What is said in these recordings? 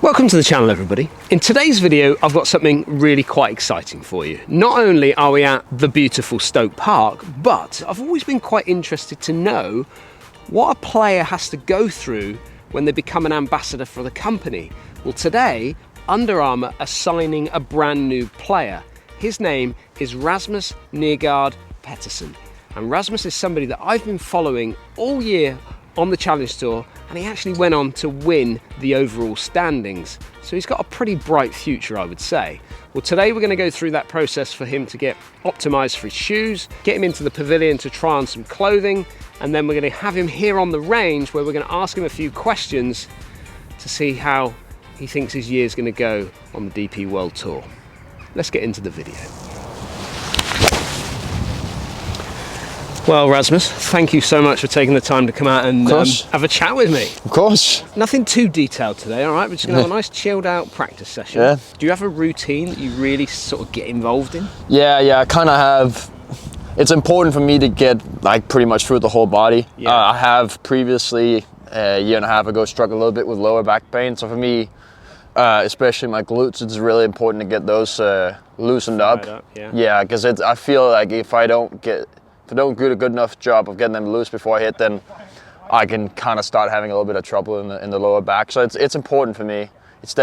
Welcome to the channel, everybody. In today's video, I've got something really quite exciting for you. Not only are we at the beautiful Stoke Park, but I've always been quite interested to know what a player has to go through when they become an ambassador for the company. Well, today, Under Armour are signing a brand new player. His name is Rasmus Neergaard-Petersen. And Rasmus is somebody that I've been following all year on the Challenge Tour, and he actually went on to win the overall standings. So he's got a pretty bright future, I would say. Well, today we're going to go through that process for him to get optimized for his shoes, get him into the pavilion to try on some clothing, and then we're going to have him here on the range where we're going to ask him a few questions to see how he thinks his year's going to go on the DP World Tour. Let's get into the video. Well, Rasmus, thank you so much for taking the time to come out and have a chat with me. Of course. Nothing too detailed today, all right? We're just going to have a nice chilled out practice session. Yeah. Do you have a routine that you really sort of get involved in? Yeah, I kind of have. It's important for me to get like pretty much through the whole body. Yeah. I have previously, a year and a half ago, struggled a little bit with lower back pain. So for me, especially my glutes, it's really important to get those loosened up. Yeah, because I feel like if I don't do a good enough job of getting them loose before I hit, then I can kind of start having a little bit of trouble in the lower back. So it's important for me. It's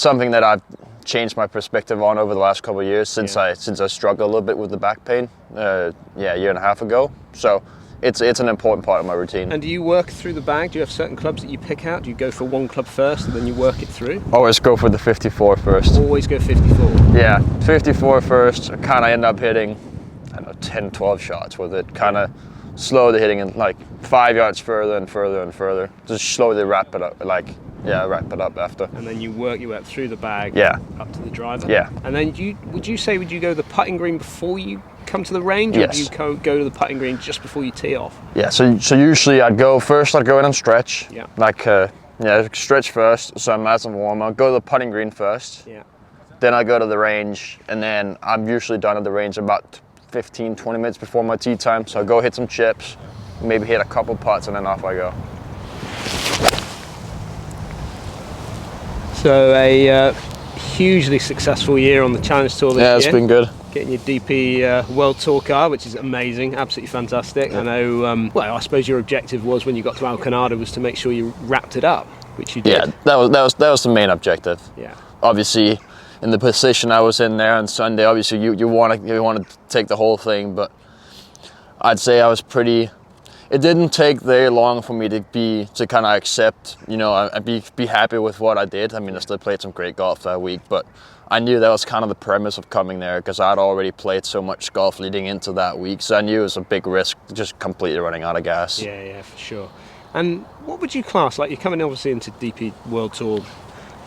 something that I've changed my perspective on over the last couple of years since I struggled a little bit with the back pain. A year and a half ago. So it's an important part of my routine. And do you work through the bag? Do you have certain clubs that you pick out? Do you go for one club first and then you work it through? Always go for the 54 first. Always go 54? Yeah, 54 first. I kind of end up hitting 10, 12 shots with it, kind of slow the hitting and like 5 yards further and further and further. Just slowly wrap it up, wrap it up after. And then you work your way up through the bag, up to the driver? Yeah. And then would you go to the putting green before you come to the range? Or Yes. do you go to the putting green just before you tee off? Yeah, so usually I'd go in and stretch. Yeah. Stretch first, so I'm nice and warm. I'll go to the putting green first. Yeah. Then I go to the range, and then I'm usually done at the range about 15-20 minutes before my tee time, so I'll go hit some chips, maybe hit a couple putts, and then off I go. So a hugely successful year on the Challenge Tour this year. Yeah, it's been good. Getting your DP World Tour car, which is amazing, absolutely fantastic. Yeah. I know, I suppose your objective was when you got to Alcanada was to make sure you wrapped it up, which you did. Yeah, that was the main objective. Yeah. Obviously, in the position I was in there on Sunday, obviously you want to take the whole thing, but I'd say I was pretty. It didn't take very long for me to kind of accept, and be happy with what I did. I mean, I still played some great golf that week, but I knew that was kind of the premise of coming there because I'd already played so much golf leading into that week, so I knew it was a big risk, just completely running out of gas. Yeah, for sure. And what would you class, like you're coming obviously into DP World Tour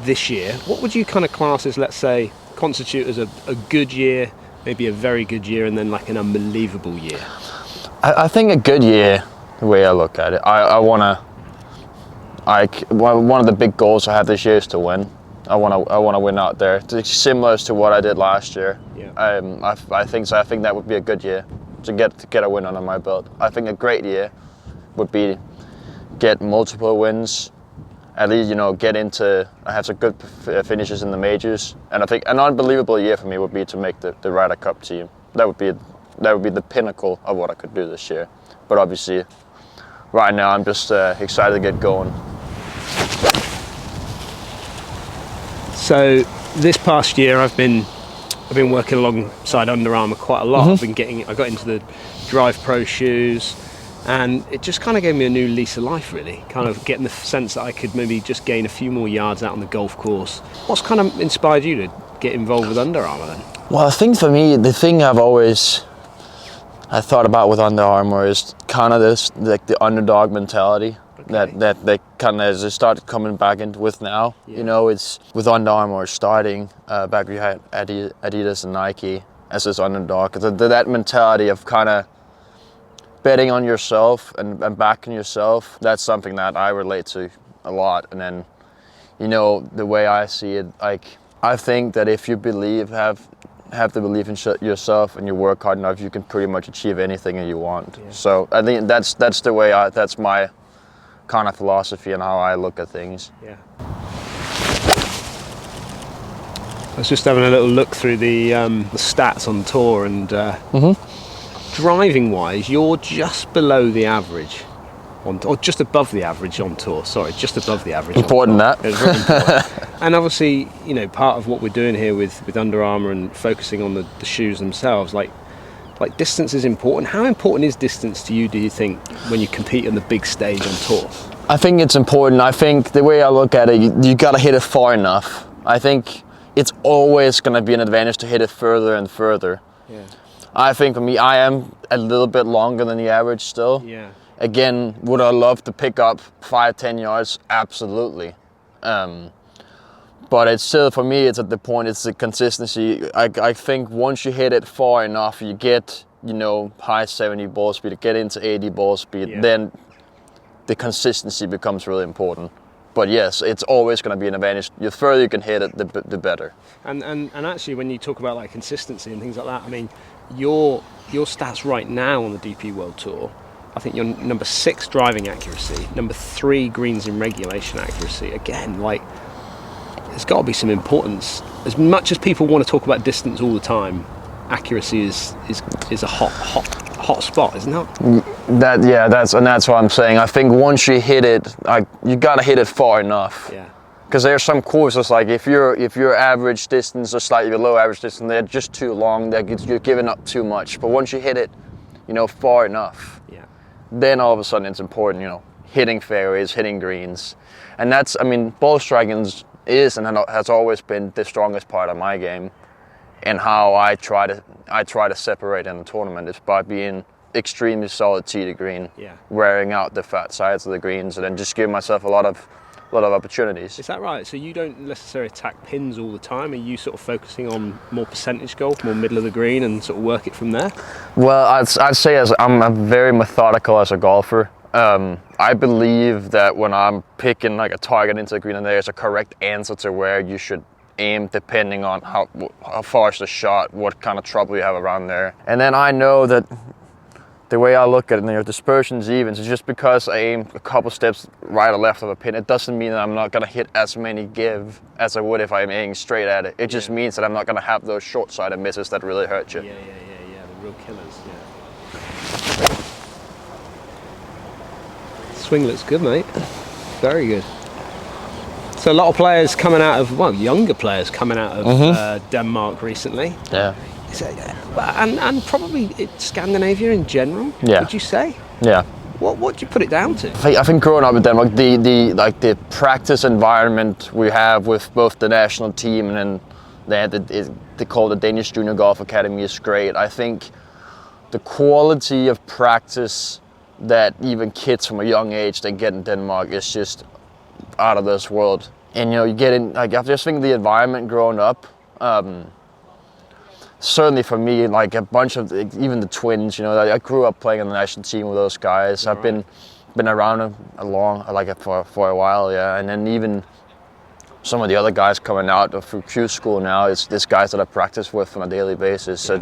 this year, what would you kind of class as, let's say, constitute as a good year, maybe a very good year, and then like an unbelievable year? I think a good year, the way I look at it, one of the big goals I have this year is to win. I want to win out there. It's similar to what I did last year. Yeah. I think so. I think that would be a good year to get a win under my belt. I think a great year would be get multiple wins. At least, I have some good finishes in the majors, and I think an unbelievable year for me would be to make the Ryder Cup team. That would be the pinnacle of what I could do this year. But obviously, right now I'm just excited to get going. So this past year, I've been working alongside Under Armour quite a lot. Mm-hmm. I got into the Drive Pro shoes. And it just kind of gave me a new lease of life, really. Kind of getting the sense that I could maybe just gain a few more yards out on the golf course. What's kind of inspired you to get involved with Under Armour then? Well, I think for me, the thing I thought about with Under Armour is kind of this, like the underdog mentality that they kind of just started coming back into with now. Yeah. It's with Under Armour starting back we had Adidas and Nike as this underdog. That mentality of kind of betting on yourself and backing yourself, that's something that I relate to a lot. And then, the way I see it, like, I think that if you have the belief in yourself and you work hard enough, you can pretty much achieve anything that you want. Yeah. So I think that's the way that's my kind of philosophy and how I look at things. Yeah. I was just having a little look through the stats on tour, and driving wise, you're just below the average. Or just above the average on tour. Sorry, just above the average. Important on tour. that. It's very important. And obviously, you know, part of what we're doing here with Under Armour and focusing on the shoes themselves, like distance is important. How important is distance to you, do you think, when you compete on the big stage on tour? I think it's important. I think the way I look at it, you got to hit it far enough. I think it's always going to be an advantage to hit it further and further. Yeah. I think for me, I am a little bit longer than the average still. Yeah. Again, would I love to pick up 5-10 yards? Absolutely. But it's still, for me, it's at the point, it's the consistency. I think once you hit it far enough, you get, you know, high 70 ball speed, get into 80 ball speed, then the consistency becomes really important. But yes, it's always going to be an advantage. The further you can hit it, the better. And actually, when you talk about like consistency and things like that, I mean, your stats right now on the DP World Tour, I think you're number 6 driving accuracy, number 3 greens in regulation accuracy. Again, like, there's got to be some importance. As much as people want to talk about distance all the time, accuracy is a hot spot, isn't it? That's what I'm saying. I think once you hit it, you gotta hit it far enough. Yeah. Because there's some courses, like if your average distance or slightly below average distance, they're just too long. You're giving up too much. But once you hit it, you know, far enough, then all of a sudden it's important, you know, hitting fairways, hitting greens, and that's, I mean, ball striking is and has always been the strongest part of my game. And how I try to separate in the tournament is by being extremely solid tee to green, wearing out the fat sides of the greens, and then just giving myself a lot of opportunities. Is that right? So you don't necessarily attack pins all the time? Are you sort of focusing on more percentage golf, more middle of the green, and sort of work it from there? Well, I'd say I'm very methodical as a golfer. I believe that when I'm picking like a target into the green, and there's a correct answer to where you should aim depending on how far is the shot, what kind of trouble you have around there. And then I know that the way I look at it, you know, dispersion's even. So just because I aim a couple steps right or left of a pin, it doesn't mean that I'm not going to hit as many give as I would if I'm aiming straight at it. It just means that I'm not going to have those short-sided misses that really hurt you. Yeah, the real killers, Swing looks good, mate. Very good. So a lot of players coming out of, well, younger players coming out of Denmark recently. Yeah. And probably Scandinavia in general. Yeah. Would you say? Yeah. What do you put it down to? I think growing up in Denmark, the practice environment we have with both the national team and then they call the Danish Junior Golf Academy is great. I think the quality of practice that even kids from a young age they get in Denmark is just out of this world. And you know, you get in, like, I just think the environment growing up, certainly for me, like a bunch of, even the twins, you know, I grew up playing on the national team with those guys. I've been around them for a while, and then even some of the other guys coming out through Q school now is guys that I practice with on a daily basis. So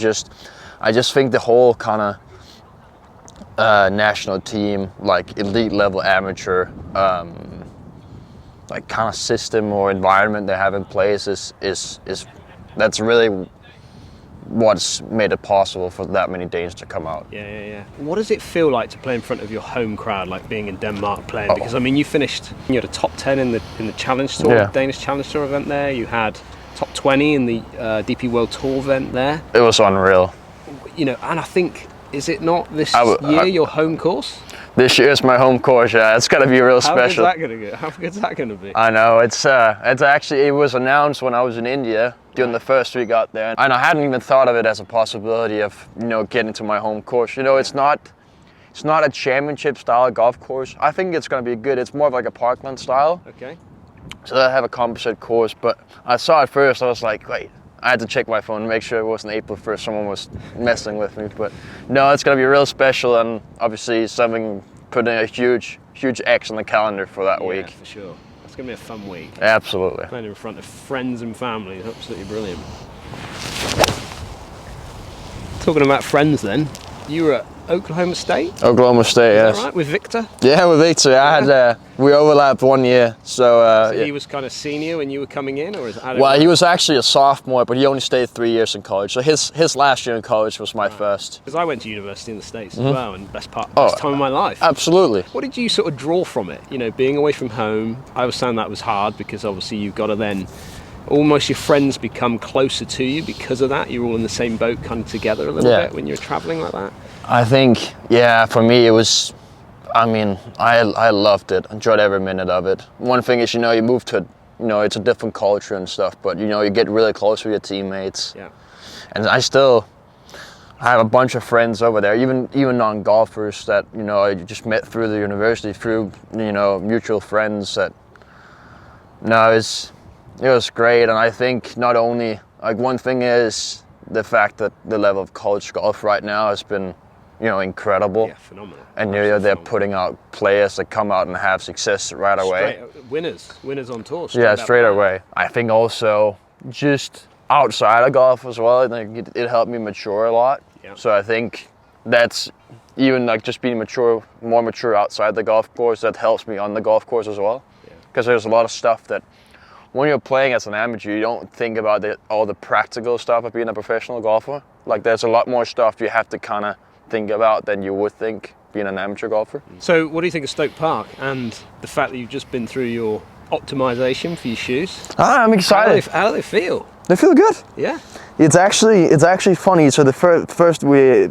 I just think the whole kind of national team, like elite level amateur, like kind of system or environment they have in place is that's really what's made it possible for that many Danes to come out. Yeah. What does it feel like to play in front of your home crowd, like being in Denmark playing? Because I mean, you had a top 10 in the Challenge Tour, Danish Challenge Tour event there. You had top 20 in the DP World Tour event there. It was unreal. You know, and I think, is it not this year your home course? This year is my home course. Yeah, it's gonna be real special. How good's that gonna be? I know it's actually, it was announced when I was in India during the first week out there, and I hadn't even thought of it as a possibility of, you know, getting to my home course. You know, it's not a championship style golf course. I think it's gonna be good. It's more of like a parkland style. Okay. So I have a composite course, but I saw it first. I was like, wait. I had to check my phone to make sure it wasn't April 1st. Someone was messing with me, but no, it's gonna be real special, and obviously something putting a huge X on the calendar for that week. Yeah, for sure. It's gonna be a fun week. Absolutely. Playing in front of friends and family is absolutely brilliant. Talking about friends, then, you were Oklahoma State? Oklahoma State, yes. Right, with Victor? Yeah, with Victor. I had we overlapped 1 year, so he was kind of senior when you were coming in, or is it? Well, he was actually a sophomore, but he only stayed 3 years in college. So his last year in college was my first. Because I went to university in the States as well, and best time of my life. Absolutely. What did you sort of draw from it? You know, being away from home, I was saying that was hard because obviously you've got to then almost your friends become closer to you because of that. You're all in the same boat, kind of together a little bit when you're traveling like that. I think, yeah, for me it was. I mean, I loved it. Enjoyed every minute of it. One thing is, you know, you move to, you know, it's a different culture and stuff, but you know, you get really close with your teammates. Yeah. And I have a bunch of friends over there, even non-golfers that, you know, I just met through the university, through, you know, mutual friends that. No, it was great, and I think not only, like, one thing is the fact that the level of college golf right now has been, you know, incredible. Yeah, phenomenal. And they're putting out players that come out and have success right away. Winners on tour. Straight away. I think also just outside of golf as well, I think it helped me mature a lot. Yeah. So I think that's even like just being more mature outside the golf course, that helps me on the golf course as well. Because there's a lot of stuff that when you're playing as an amateur, you don't think about all the practical stuff of being a professional golfer. Like, there's a lot more stuff you have to kind of think about than you would think being an amateur golfer. So what do you think of Stoke Park and the fact that you've just been through your optimization for your shoes? I'm excited. How do they feel? They feel good. Yeah. It's actually funny. So the first we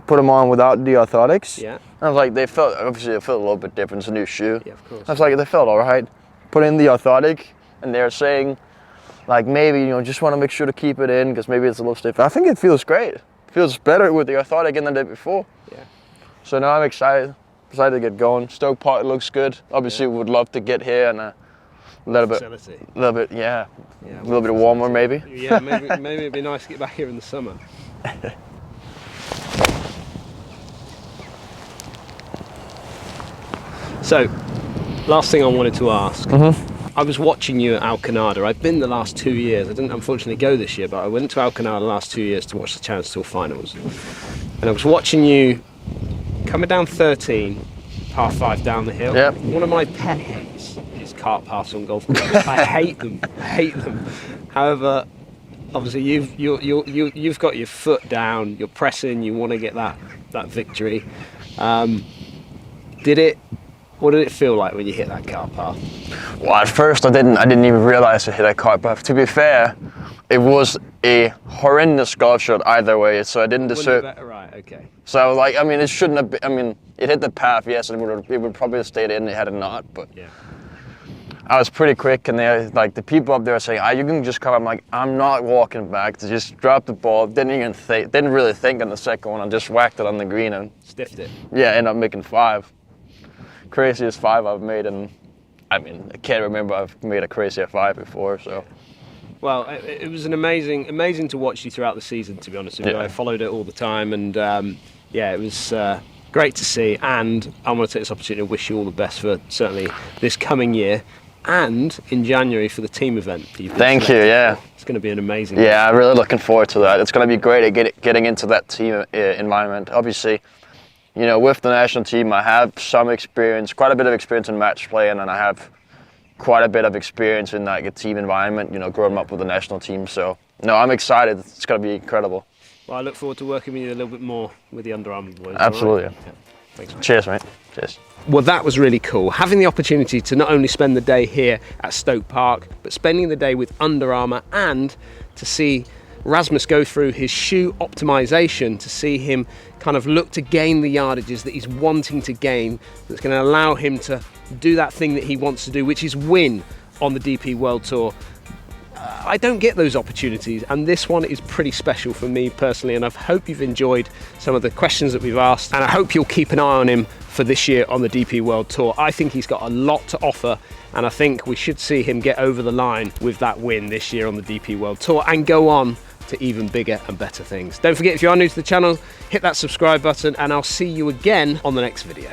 put them on without the orthotics. Yeah. I was like, they felt a little bit different. It's a new shoe. Yeah, of course. I was like, they felt all right. Put in the orthotic, and they're saying, like, maybe, you know, just want to make sure to keep it in because maybe it's a little stiff. I think it feels great. It feels better with the orthotic in than it did before. Yeah. So now I'm excited to get going. Stoke Park looks good. Obviously, we would love to get here and a little bit, a little bit warmer maybe. Yeah, maybe it'd be nice to get back here in the summer. So, last thing I wanted to ask. I was watching you at Alcanada. I've been the last 2 years. I didn't unfortunately go this year, but I went to Alcanada the last 2 years to watch the Challenge Tour finals. And I was watching you coming down 13, par 5 down the hill. Yep. One of my pet hates is cart paths on golf courses. I hate them. However, obviously you've got your foot down, you're pressing, you want to get that victory. What did it feel like when you hit that cart path? Well, at first I didn't even realize I hit that cart path. To be fair, it was a horrendous golf shot either way, so I didn't deserve. Right, okay. So I was like, I mean, it shouldn't have been. I mean, it hit the path, yes, and it would probably have stayed in. It had it not, but yeah. I was pretty quick, and they like the people up there saying, "You can just come." I'm like, I'm not walking back. To just drop the ball. Didn't really think on the second one. I just whacked it on the green and stiffed it. Yeah, ended up making 5. Craziest 5 I've made, and I mean, I can't remember I've made a crazier 5 before. So. Well, it was an amazing to watch you throughout the season. To be honest with you, I followed it all the time, and it was great to see. And I want to take this opportunity to wish you all the best for certainly this coming year, and in January for the team event. Thank you. Yeah, it's going to be an amazing. Yeah, I'm really looking forward to that. It's going to be great at getting into that team environment. Obviously, you know, with the national team, I have some experience, quite a bit of experience in match play, and I have quite a bit of experience in like a team environment, you know, growing up with the national team. So, no, I'm excited. It's going to be incredible. Well, I look forward to working with you a little bit more with the Under Armour boys. Absolutely. Right? Yeah. Thanks, mate. Cheers, mate. Cheers. Well, that was really cool. Having the opportunity to not only spend the day here at Stoke Park, but spending the day with Under Armour and to see Rasmus go through his shoe optimization, to see him kind of look to gain the yardages that he's wanting to gain, that's going to allow him to do that thing that he wants to do, which is win on the DP World Tour. I don't get those opportunities, and this one is pretty special for me personally, and I hope you've enjoyed some of the questions that we've asked, and I hope you'll keep an eye on him for this year on the DP World Tour. I think he's got a lot to offer, and I think we should see him get over the line with that win this year on the DP World Tour and go on to even bigger and better things. Don't forget, if you are new to the channel, hit that subscribe button, and I'll see you again on the next video.